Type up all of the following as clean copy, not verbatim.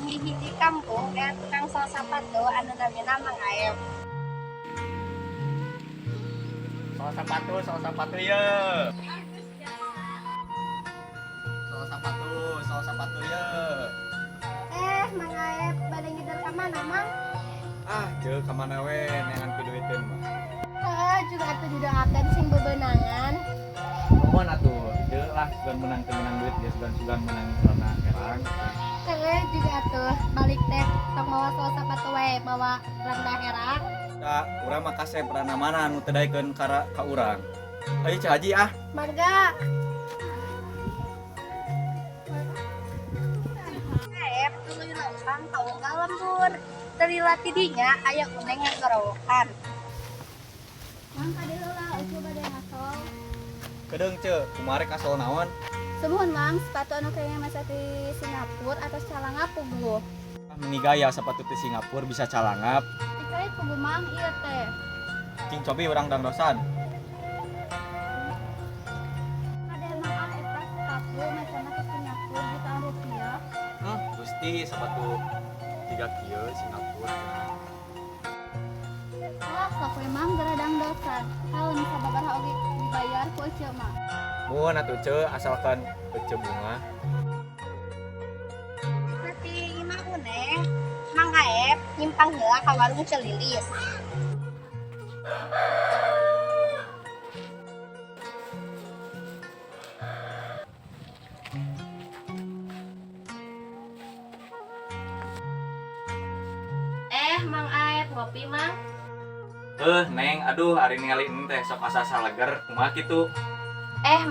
di hiji kampung tukang saos sapatu anu namina Mang Aep. Saos sepatu ya. Saos sepatu ya. Mang Aep bade ngidar ka mana, Mang? Jeuh ka mana we neangan piduiteun mah. Juga atuh didoakeun sing bebenangan. Mohon atuh, jeuh lah sugan menang teu menang duit geus sugan menang karena herang. Juga atuh balik teh tong mawa saos sapatu we bawa rendah herang. Urang mah kasep rana mana anu teu daekeun ka urang. Ayo Cah Haji Mangga. Aep tuluy lempang tahu lembur. Terila tidinya aya uneng yang gorowokan. Mang kade heula ucu bade ngasol. Kedeung Ceu, kumaha kasol naon? Semuhun Mang, sepatu anu kayaknya masa di Singapura atau calangap puguh. Meni gaya sepatu di Singapura bisa calangap. Dikait puguh Mang ieu teh. Cing cobi urang dangdosan. Kade Mang eta sepatu macana ke Singapura jutaan rupiah. Gusti sepatu 3 kieu Singapura. Wah, sok we Mang gara dangdosan. Kalau sababaraha oge dibayar ku ece Mang. Mun atuh Ceu asalkan ece bunga. Nanti imah uneng, Mang Aep nyimpang heula ka warung Celilis. Mang Aep ngopi Mang. Neng, aduh hari ningali ini teh sok asa saleger kumaha kitu.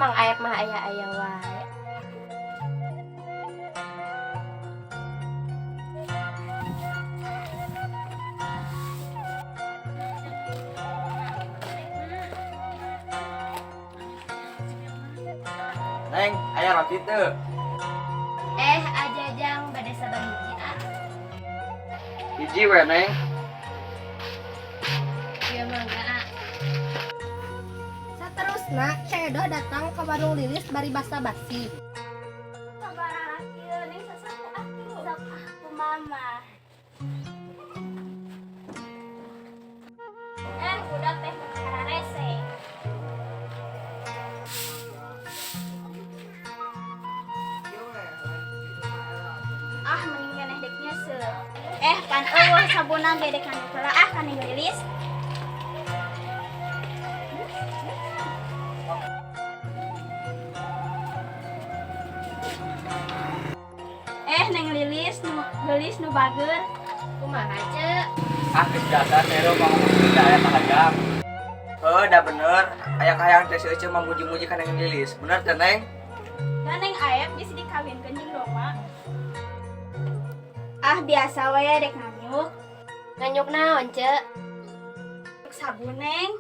Mang Aep mah aya-aya wae. Neng, aya roti teu? Ajajang bade sabang hiji Hiji we Neng. Ieu mangga. Saterusna Cedo datang ke warung Lilis bari basa-basi. Sabaraha kieu ning sasapu atuh. Sok aku mama. Budak teh kararese. Mending keneh dek nyeuseul. Pan eueuh sabunan bede kan heula kan ning Lilis. Neng Lilis nu bageur. Kumaha Ceu? Geus dasar nero ngomong kita aya kahayang. Da bener, aya kahayang teh si Ece memuji-muji ka Neng Lilis. Bener teh Neng? Dan Neng Aep bisa dikawinkeun jeung Roma. Biasa we dek nganyuk. Nganyuk naon, Ceu? Sabun, Neng.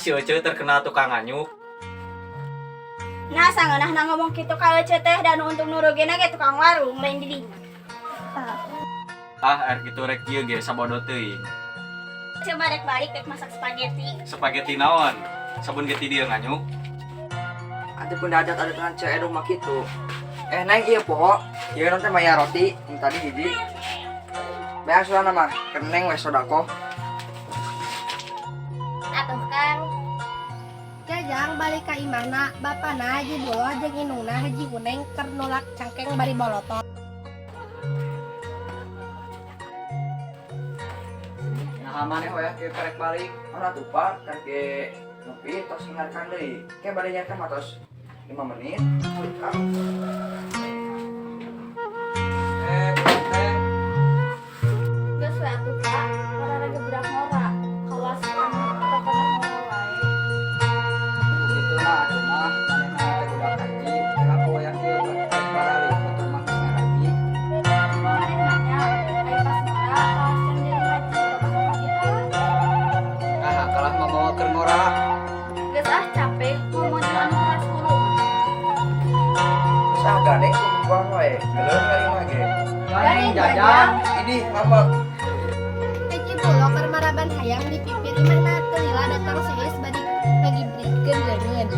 Si Ece terkenal tukang nganyuk. Nah, sangeunahna ngomong kitu ka Ece teh dan untuk nurugina ge tukang warung lain di dinya. Air kitu rek ieu ge sabodo teuing. Coba rek balik rek masak spaghetti. Spaghetti naon? Sabun ge ti dieu nganyuk. Ada pendadat ada tangan cewek rumah gitu. Neng iya poho, iya nanti maya roti, yang tadi hiji. Bayang sudah nama, keneng wes sodako. Atuh Kang. Jajang balik ka imahna, bapana Haji Buloh jeung indungna Haji Uneng keur nolak cangkeng bari bolotot. Nah maneh we ke karek balik, mana tuh Pak, kan ke ngopi tos ingatkan deui. Ke bade nyata mah tos 5 menit. Geus we atuh Pak, olahraga budak ngora. Kawas kan teu pernah ngora wae. Gitu lah, atuh mah maneh teh budak haji, laku yang kieu karek balik motor makasnya lagi. Maneh nanya, aya pas ngora, pas yang jadi haji bapak kita. Nah, kalah mah bawa keur ngora. Geus capek ngomong jeung anu kelas 10. Usah gandeng kumpulan we, geuleung kali mah ge. Gandeng jajang. Ini mama. Haji Buloh keur maraban hayang dipipir imahna teu lila datang seueus bade ngagibrikeun leungeun.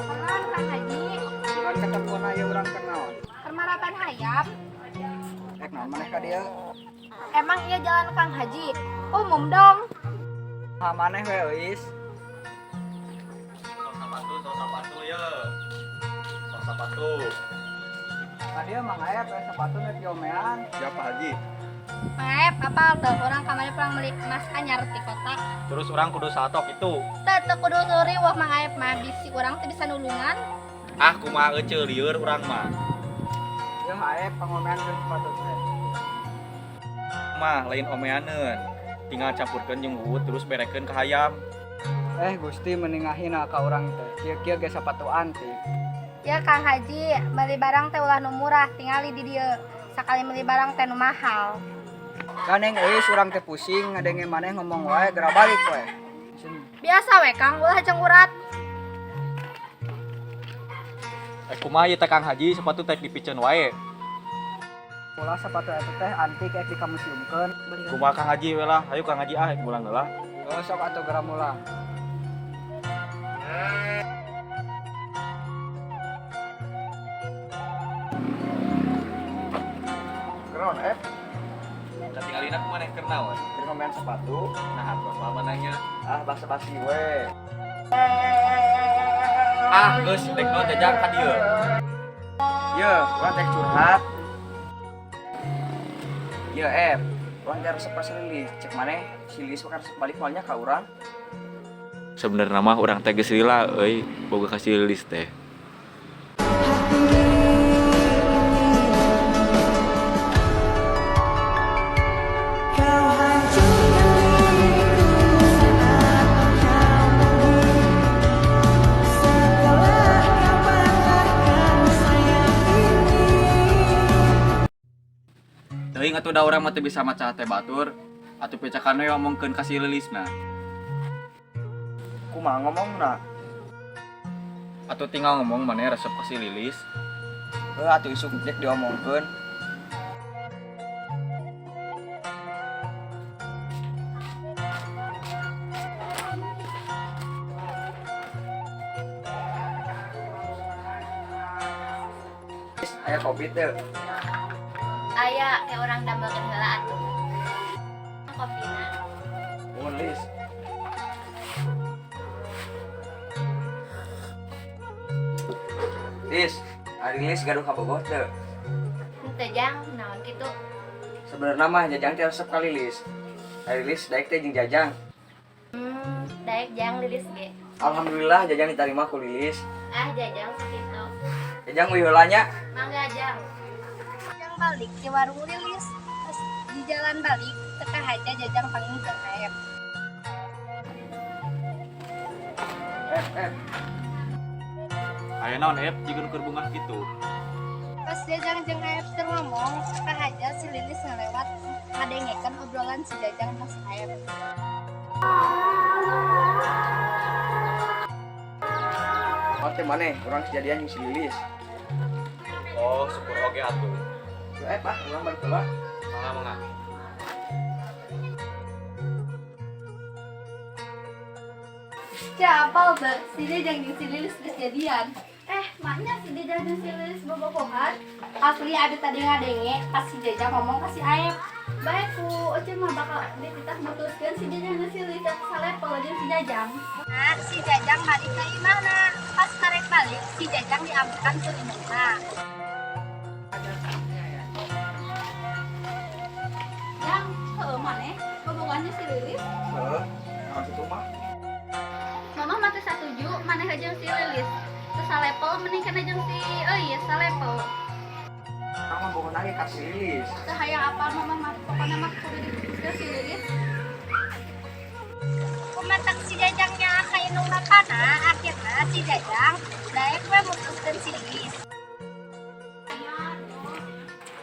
Naon Kang Haji? Kan ketemu na ya urang kenal. kamarapan hayam. Rek naon maneh ka dieu? Emang iya jalan Kang Haji? Umum dong. Ha maneh we euis. Sok sepatu ya. Sok sepatu. Ka dieu Mang Aep sepatu nek diomean. Siapa Haji? Maaf, apa udah orang kamari pulang beli emas anyar di kota. Terus orang kudu satok itu. Tete kudu suri wah Mang Aep mah bisi urang teh bisa nulungan. Ah kumaha euceul lieur urang mah. Ieu Aep pangomean ke sepatu teh. Mah lain omeaneun. Tinggal campurkeun jeung uut terus berekeun ka hayam. Gusti meningahina ka urang teh. Kieu-kieu ge sapatuan ti. Ya Kang Haji, beli barang teh ulah nu murah, tingali di dieu. Sakali beli barang teh nu mahal. Kaneng euis urang teh pusing ngadenge maneh ngomong wae geura balik we. Biasa we Kang, ulah jeung urat. Kumaha ieu teh Kang Haji sepatu teh dipiceun wae. Ulah sepatu eta teh antik ek dikamuseumkeun. Kumaha Kang Haji we lah, hayu Kang Haji mulang heula. Sok atuh geura mulang. Keron Da tingalina kumaneh keur naon? keur ngomean sepatu. Nah, atuh mah nanya. Basa-basi we. Geus dek naon jajang ka dieu. Ye, urang teh curhat. Ye, urang teh resep ka si Lilis. Cek maneh si Lilis bakal resep balik malnya ka urang. Sebenarnya mah urang teh geus lila euy, boga kasih lilis teh. Teuing atuh da urang mah teu bisa maca teh batur, atuh pecakan we omongkeun ka si lilisna. Kumaha ngomongna? Atuh tinggal ngomong maneh resep ka si lilis. Atuh isuk cek diomongkeun. Aya kopi teu? Aya teh orang dambakeun heula atuh. Kopina. Mun Lis. Lis, ari Lis gaduh ka Bogor teu? Henteu jang, naon kitu? Sebenarnya mah Jajang teh resep ka Lilis. Ari Lis daek teh jeung Jajang. Daek jang lilis ge. Alhamdulillah Jajang diterima ku Lilis. Jajang sakitu. Jajang we heula nya. Mangga jang. Jang balik di warung lilis. Pas di jalan balik teka aja Jajang panggil Kang Aep. Aya naon jikeun keur bungah kitu. Pas Jajang jeung Aep keur ngomong, teka aja si lilis ngelewat ngadengekeun obrolan si Jajang sama si Aep. Oh teh maneh urang kejadian jeung si Lilis. Oh, syukur oge atuh. Urang balik heula. Mangga. Siapa be? Si Jajang jeung si lilis geus jadian. Maknya si Jajang jeung si lilis bobogohan. Asli ada tadi ngadenge pas si Jajang ngomong ka si Aep. Baik ku, Oce mah bakal dititah mutuskeun si Jajang jeung si lilis salepel jeung si Jajang. Nah, si Jajang balik ka imahna. Pas karek balik, si Jajang diampukan ke imahna. Yang heueuh maneh bobogohannya si lilis. Heeh. Naon kitu mah? Mama mah teu satuju maneh jeung si lilis. Teu salepel mending kana jeung si salepel. Urang mah boga lagi ka si Lilis. Teu hayang apal mama mah pokona mah kudu diputuskeun si lilis. Kumatak si Jajangnya ka indung napana, akhirna si Jajang daek we mutuskeun si lilis.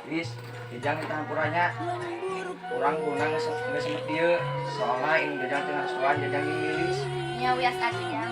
Lilis, Jajang ditahan puranya. Urang guna ngesemet dieu. Soalna ini Jajang teh ngasuhan Jajang jeung Lilis. Nya wias atuh jang.